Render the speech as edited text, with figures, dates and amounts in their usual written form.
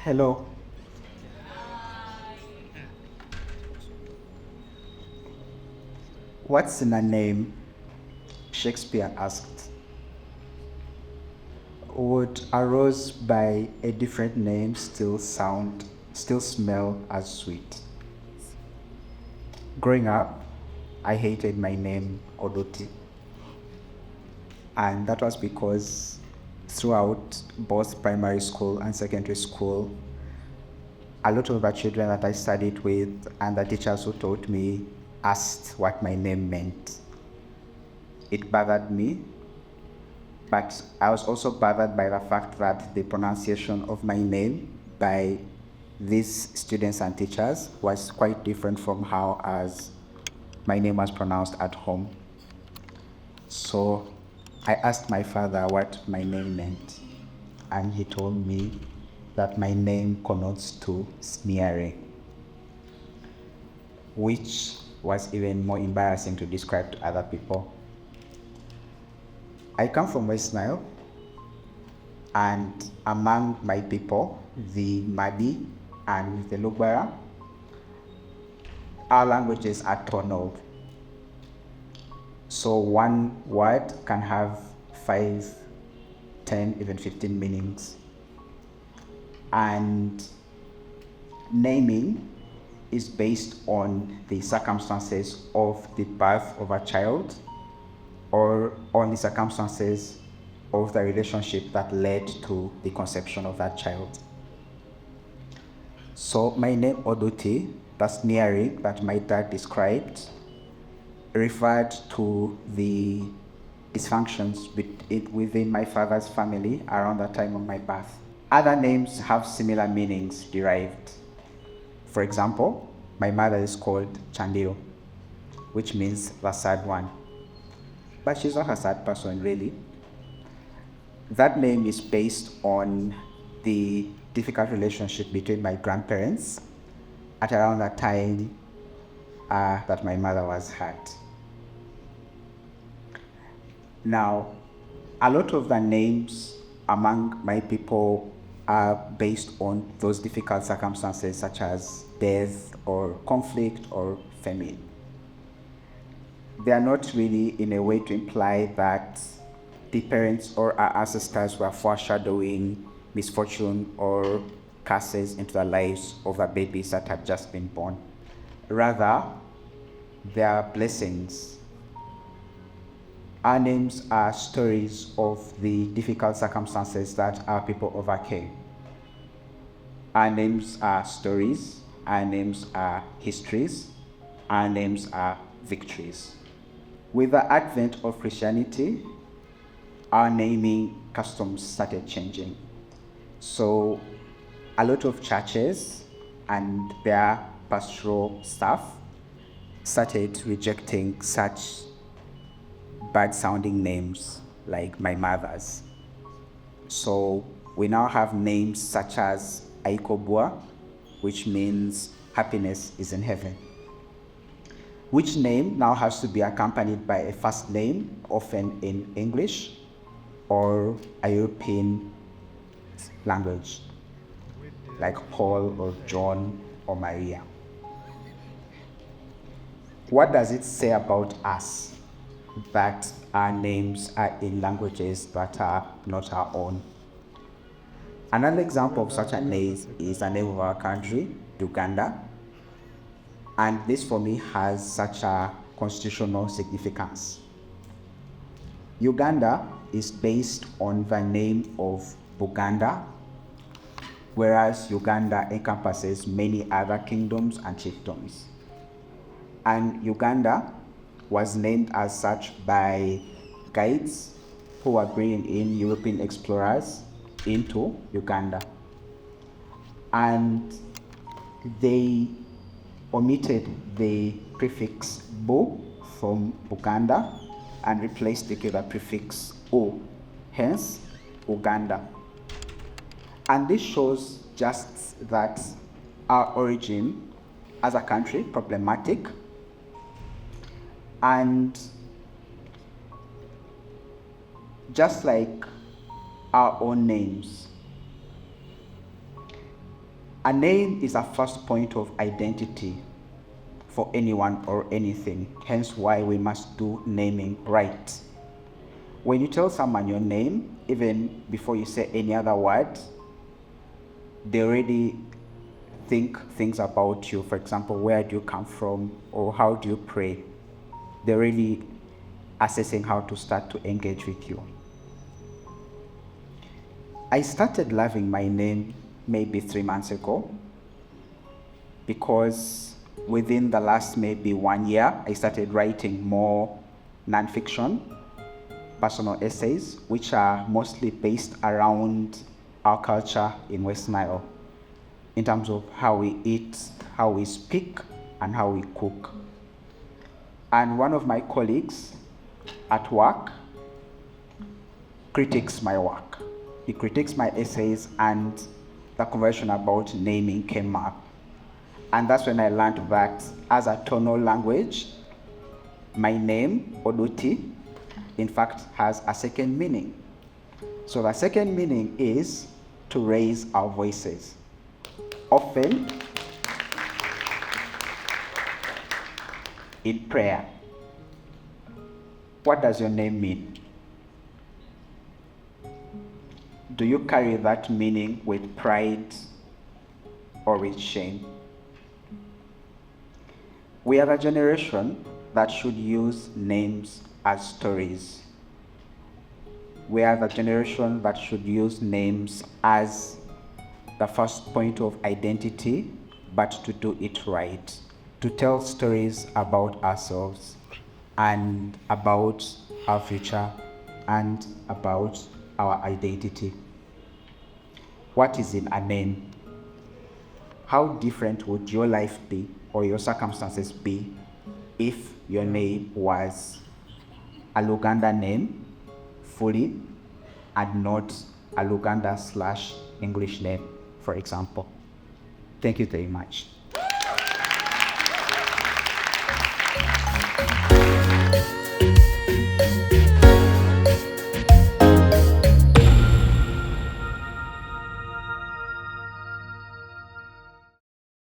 Hello. What's in a name? Shakespeare asked. Would a rose by a different name still smell as sweet? Growing up, I hated my name Oduti. And that was because throughout both primary school and secondary school, a lot of the children that I studied with and the teachers who taught me asked what my name meant. It bothered me, but I was also bothered by the fact that the pronunciation of my name by these students and teachers was quite different from how as my name was pronounced at home. So I asked my father what my name meant, and he told me that my name connotes to sneering, which was even more embarrassing to describe to other people. I come from West Nile, and among my people, the Madi and the Lugbara, our languages are tonal. So one word can have 5, 10, even 15 meanings. And naming is based on the circumstances of the birth of a child or on the circumstances of the relationship that led to the conception of that child. So my name Oduti, the sneering that my dad described, referred to the dysfunctions within my father's family around the time of my birth. Other names have similar meanings derived. For example, my mother is called Chandio, which means the sad one. But she's not a sad person, really. That name is based on the difficult relationship between my grandparents at around the time that my mother was hurt. Now, a lot of the names among my people are based on those difficult circumstances such as death or conflict or famine. They are not really in a way to imply that the parents or our ancestors were foreshadowing misfortune or curses into the lives of the babies that had just been born. Rather, they are blessings. Our names are stories of the difficult circumstances that our people overcame. Our names are stories, our names are histories, our names are victories. With the advent of Christianity, our naming customs started changing. So a lot of churches and their pastoral staff started rejecting such bad-sounding names like my mother's. So we now have names such as Aikobua, which means happiness is in heaven, which name now has to be accompanied by a first name, often in English or a European language, like Paul or John or Maria. What does it say about us that our names are in languages that are not our own? Another example of such a name is the name of our country, Uganda. And this for me has such a constitutional significance. Uganda is based on the name of Buganda, whereas Uganda encompasses many other kingdoms and chiefdoms. And Uganda was named as such by guides who were bringing in European explorers into Uganda. And they omitted the prefix Bu from Buganda and replaced it with the prefix O, hence Uganda. And this shows just that our origin as a country problematic, and just like our own names, A name is a first point of identity for anyone or anything, hence why we must do naming right. When you tell someone your name, even before you say any other word, they already think things about you. For example, where do you come from, or how do you pray? They're really assessing how to start to engage with you. I started loving my name maybe 3 months ago, because within the last maybe 1 year, I started writing more nonfiction, personal essays, which are mostly based around our culture in West Nile, in terms of how we eat, how we speak, and how we cook. And one of my colleagues at work critiques my work. He critiques my essays, and the conversation about naming came up. And that's when I learned that as a tonal language, my name, Oduti, in fact has a second meaning. So the second meaning is to raise our voices. Often in prayer. What does your name mean? Do you carry that meaning with pride or with shame? We are the generation that should use names as stories. We are the generation that should use names as the first point of identity, but to do it right, to tell stories about ourselves and about our future and about our identity. What is in a name? How different would your life be or your circumstances be if your name was a Luganda name fully and not a Luganda/English name, for example? Thank you very much.